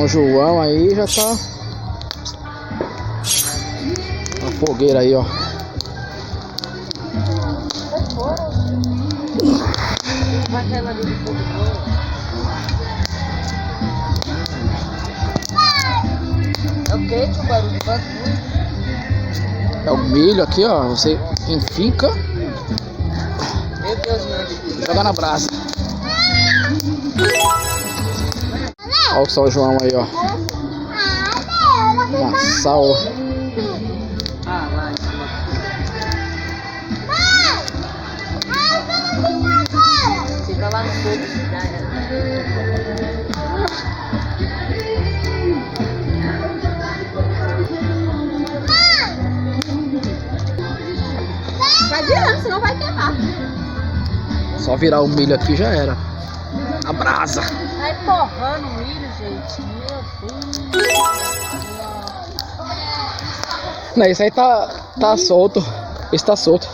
São João aí já tá a fogueira aí, ó. Vai cair lá dentro do fogo. É o que? O barulho do bagulho. É o milho aqui, ó. Você enfica, Meu Deus, meu. joga na brasa. Olha o São João aí, ó. Massal. Ah, lá em cima. Fica lá no fogo, já era. Vai virando, senão vai queimar. Só virar o milho aqui já era. A brasa. Vai torrando o milho, gente. Meu Deus. Não, esse aí tá solto. Esse tá solto.